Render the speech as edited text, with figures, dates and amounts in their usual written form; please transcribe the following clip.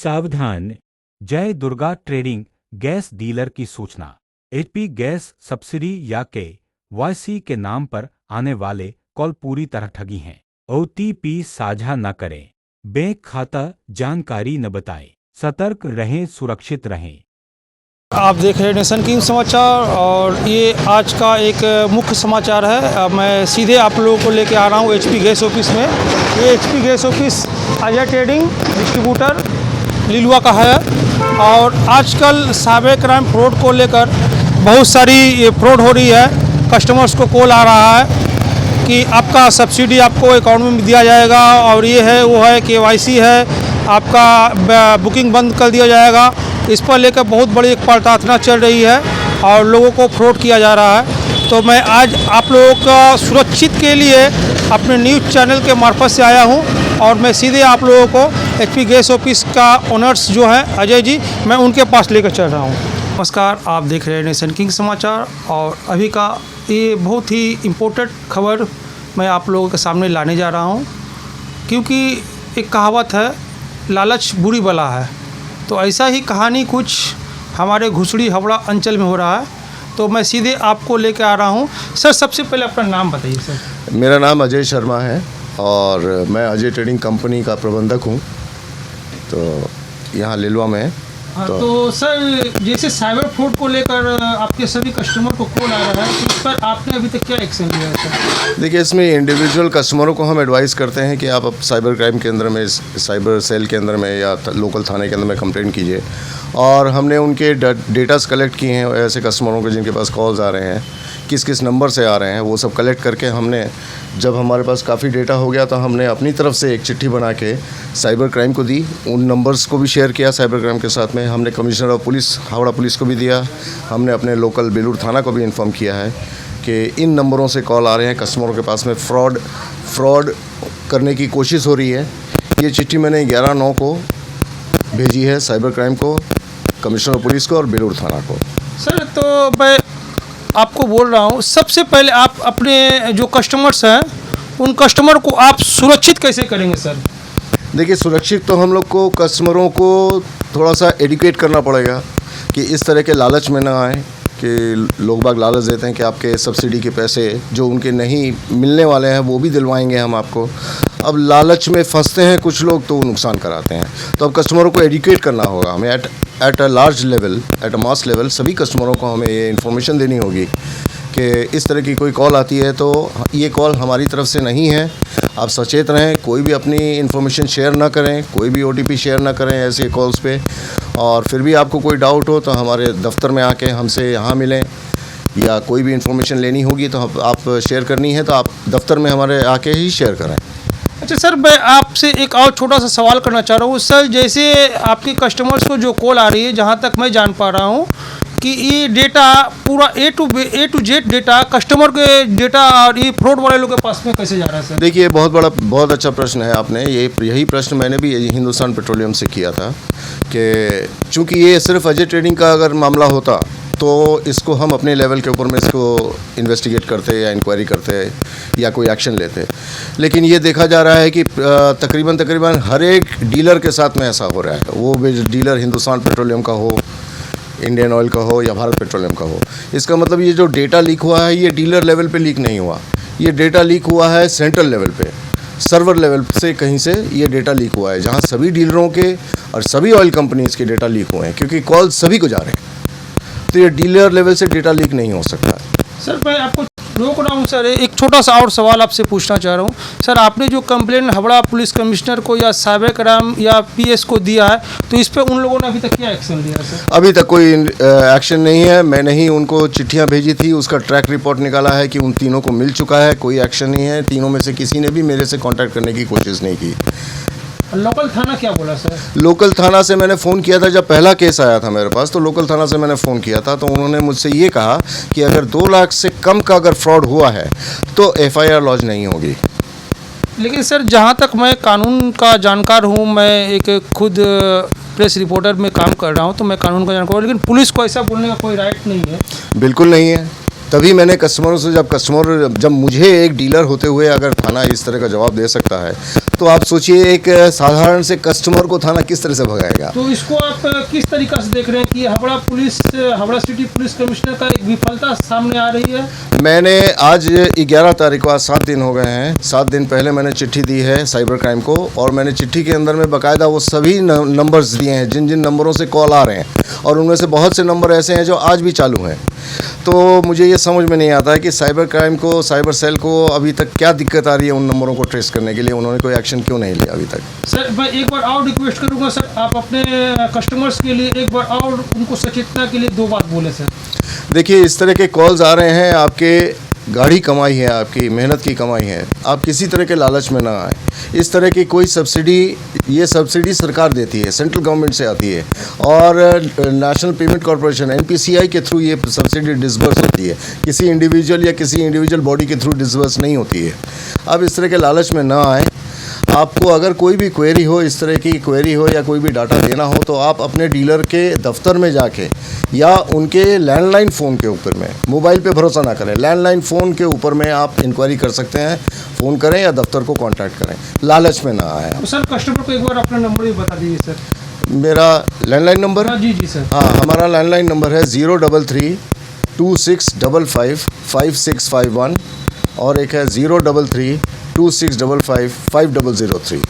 सावधान! जय Durga trading gas dealer की सूचना। एचपी गैस सब्सिडी या KYC के नाम पर आने वाले कॉल पूरी तरह ठगी हैं। OTP साझा न करें, बैंक खाता जानकारी न बताएं, सतर्क रहें, सुरक्षित रहें। आप देख रहे हैं नेशन किंग समाचार और ये आज का एक मुख्य समाचार है। मैं सीधे आप लोगों को लेके आ रहा हूँ HP गैस ऑफिस में। ये HP gas office Ajay trading distributor Liluah का है और आजकल साइबर क्राइम फ्रॉड को लेकर बहुत सारी फ्रॉड हो रही है। कस्टमर्स को कॉल आ रहा है कि आपका सब्सिडी आपको अकाउंट में दिया जाएगा और ये है वो है KYC है, आपका बुकिंग बंद कर दिया जाएगा। इस पर लेकर बहुत बड़ी एक प्रार्थना चल रही है और लोगों को फ्रॉड किया जा रहा है। तो मैं आज आप लोगों का सुरक्षित के लिए अपने न्यूज़ चैनल के मार्फत से आया हूं और मैं सीधे आप लोगों को HP गैस ऑफिस का ओनर्स जो है अजय जी, मैं उनके पास लेकर चल रहा हूं। नमस्कार, आप देख रहे हैं नेशन किंग समाचार और अभी का ये बहुत ही इम्पोर्टेंट खबर मैं आप लोगों के सामने लाने जा रहा हूं, क्योंकि एक कहावत है, लालच बुरी बला है। तो ऐसा ही कहानी कुछ हमारे घुसड़ी हावड़ा अंचल में हो रहा है। तो मैं सीधे आपको लेकर आ रहा हूं। सर, सबसे पहले अपना नाम बताइए सर। मेरा नाम अजय शर्मा है और मैं अजय ट्रेडिंग कंपनी का प्रबंधक हूं, तो यहाँ लिलुआ में। तो सर, जैसे साइबर फ्रॉड को लेकर आपके सभी कस्टमर को कॉल आ रहा है, तो इस पर आपने अभी तक क्या एक्शन लिया है सर? देखिए, इसमें इंडिविजुअल कस्टमरों को हम एडवाइस करते हैं कि आप साइबर क्राइम केंद्र में, साइबर सेल के अंदर में या लोकल थाने के अंदर में कंप्लेंट कीजिए। और हमने उनके डेटास कलेक्ट किए हैं ऐसे कस्टमरों के जिनके पास कॉल्स आ रहे हैं, किस किस नंबर से आ रहे हैं, वो सब कलेक्ट करके हमने, जब हमारे पास काफ़ी डेटा हो गया तो हमने अपनी तरफ से एक चिट्ठी बना के साइबर क्राइम को दी। उन नंबर्स को भी शेयर किया साइबर क्राइम के साथ में। हमने commissioner of police Howrah police को भी दिया। हमने अपने लोकल बेलूर थाना को भी इन्फॉर्म किया है कि इन नंबरों से कॉल आ रहे हैं, कस्टमरों के पास में फ्रॉड करने की कोशिश हो रही है। ये चिट्ठी मैंने 11/9 को भेजी है साइबर क्राइम को, कमिश्नर ऑफ पुलिस को और बेलूर थाना को। सर, तो मैं आपको बोल रहा हूँ, सबसे पहले आप अपने जो कस्टमर्स हैं उन कस्टमर को आप सुरक्षित कैसे करेंगे सर? देखिए, सुरक्षित तो हम लोग को कस्टमरों को थोड़ा सा एडुकेट करना पड़ेगा कि इस तरह के लालच में ना आए, कि लोग बाग लालच देते हैं कि आपके सब्सिडी के पैसे जो उनके नहीं मिलने वाले हैं वो भी दिलवाएंगे हम आपको। अब लालच में फंसते हैं कुछ लोग तो नुकसान कराते हैं। तो अब कस्टमरों को एडुकेट करना होगा हमें at a large level, at a mass level. सभी कस्टमरों को हमें ये इन्फॉर्मेशन देनी होगी कि इस तरह की कोई कॉल आती है तो ये कॉल हमारी तरफ से नहीं है, आप सचेत रहें, कोई भी अपनी इन्फॉर्मेशन शेयर ना करें, कोई भी OTP शेयर ना करें ऐसे कॉल्स पे। और फिर भी आपको कोई डाउट हो तो हमारे दफ्तर में आके हमसे यहाँ मिलें, या कोई भी इन्फॉर्मेशन लेनी होगी तो आप शेयर करनी है तो आप दफ्तर में हमारे आके ही शेयर करें। अच्छा सर, मैं आपसे एक और छोटा सा सवाल करना चाह रहा हूँ सर। जैसे आपके कस्टमर्स को जो कॉल आ रही है, जहाँ तक मैं जान पा रहा हूँ कि ये डेटा पूरा A to Z data customer के डेटा और ये फ्रॉड वाले लोगों के पास में कैसे जा रहा है सर? देखिए, बहुत अच्छा प्रश्न है आपने। यही प्रश्न मैंने भी हिंदुस्तान पेट्रोलियम से किया था कि चूँकि ये सिर्फ अजय ट्रेडिंग का अगर मामला होता तो इसको हम अपने लेवल के ऊपर में इसको इन्वेस्टिगेट करते या इंक्वायरी करते या कोई एक्शन लेते। लेकिन ये देखा जा रहा है कि तकरीबन हर एक डीलर के साथ में ऐसा हो रहा है, वो भी डीलर हिंदुस्तान पेट्रोलियम का हो, इंडियन ऑयल का हो या भारत पेट्रोलियम का हो। इसका मतलब ये जो डेटा लीक हुआ है ये डीलर लेवल पे लीक नहीं हुआ, ये डेटा लीक हुआ है सेंट्रल लेवल पे, सर्वर लेवल से कहीं से ये डेटा लीक हुआ है, जहाँ सभी डीलरों के और सभी ऑयल कंपनीज़ के डेटा लीक हुए हैं, क्योंकि कॉल सभी को जा रहे हैं। तो ये डीलर लेवल से डेटा लीक नहीं हो सकता। सर, मैं आपको रोक रहा हूँ सर, एक छोटा सा और सवाल आपसे पूछना चाह रहा हूँ सर। आपने जो कंप्लेंट हावड़ा पुलिस कमिश्नर को या साइबर क्राइम या PS को दिया है, तो इस पे उन लोगों ने अभी तक क्या एक्शन लिया सर? अभी तक कोई एक्शन नहीं है। मैंने ही उनको चिट्ठियां भेजी थी, उसका ट्रैक रिपोर्ट निकाला है कि उन तीनों को मिल चुका है, कोई एक्शन नहीं है। तीनों में से किसी ने भी मेरे से कांटेक्ट करने की कोशिश नहीं की। लोकल थाना क्या बोला सर? लोकल थाना से मैंने फ़ोन किया था, जब पहला केस आया था मेरे पास तो लोकल थाना से मैंने फ़ोन किया था, तो उन्होंने मुझसे ये कहा कि अगर 2 लाख से कम का अगर फ्रॉड हुआ है तो FIR लॉन्च नहीं होगी। लेकिन सर, जहाँ तक मैं कानून का जानकार हूँ, मैं एक खुद प्रेस रिपोर्टर में काम कर रहा हूँ, तो मैं कानून का जानकार हूँ, लेकिन पुलिस को ऐसा बोलने का कोई राइट नहीं है। बिल्कुल नहीं है। तभी मैंने कस्टमरों से, जब मुझे एक डीलर होते हुए अगर थाना इस तरह का जवाब दे सकता है तो आप सोचिए एक साधारण से कस्टमर को थाना किस तरह से भगाएगा। तो इसको आप किस तरीका से देख रहे हैं कि हावड़ा सिटी पुलिस कमिश्नर का एक विफलता सामने आ रही है? मैंने आज 11 तारीख को, आज 7 दिन हो गए हैं, 7 दिन पहले मैंने चिट्ठी दी है साइबर क्राइम को, और मैंने चिट्ठी के अंदर में बाकायदा वो सभी नंबर्स दिए हैं जिन जिन नंबरों से कॉल आ रहे हैं, और उनमें से बहुत से नंबर ऐसे हैं जो आज भी चालू हैं। तो मुझे ये समझ में नहीं आता है कि साइबर क्राइम को, साइबर सेल को अभी तक क्या दिक्कत आ रही है उन नंबरों को ट्रेस करने के लिए, उन्होंने कोई एक्शन क्यों नहीं लिया अभी तक। सर मैं एक बार और रिक्वेस्ट करूंगा सर, आप अपने कस्टमर्स के लिए एक बार और उनको सचेतना के लिए 2 बात बोले सर। देखिए, इस तरह के कॉल्स आ रहे हैं, आपके गाढ़ी कमाई है, आपकी मेहनत की कमाई है, आप किसी तरह के लालच में ना आए। इस तरह की कोई सब्सिडी, ये सब्सिडी सरकार देती है, सेंट्रल गवर्नमेंट से आती है, और नेशनल पेमेंट कॉर्पोरेशन NPCI के थ्रू ये सब्सिडी डिसबर्स होती है, किसी इंडिविजुअल या किसी इंडिविजुअल बॉडी के थ्रू डिसबर्स नहीं होती है। अब इस तरह के लालच में ना आए। आपको अगर कोई भी क्वेरी हो, इस तरह की क्वेरी हो या कोई भी डाटा देना हो, तो आप अपने डीलर के दफ्तर में जाके या उनके लैंडलाइन फ़ोन के ऊपर में, मोबाइल पे भरोसा ना करें, लैंडलाइन फ़ोन के ऊपर में आप इंक्वायरी कर सकते हैं। फ़ोन करें या दफ्तर को कांटेक्ट करें, लालच में ना आए। तो सर कस्टमर को एक बार अपना नंबर भी बता दीजिए सर। मेरा लैंडलाइन नंबर, हाँ जी सर। हाँ, हमारा लैंडलाइन नंबर है 033 2655 5651, और एक है 033 2655 5003।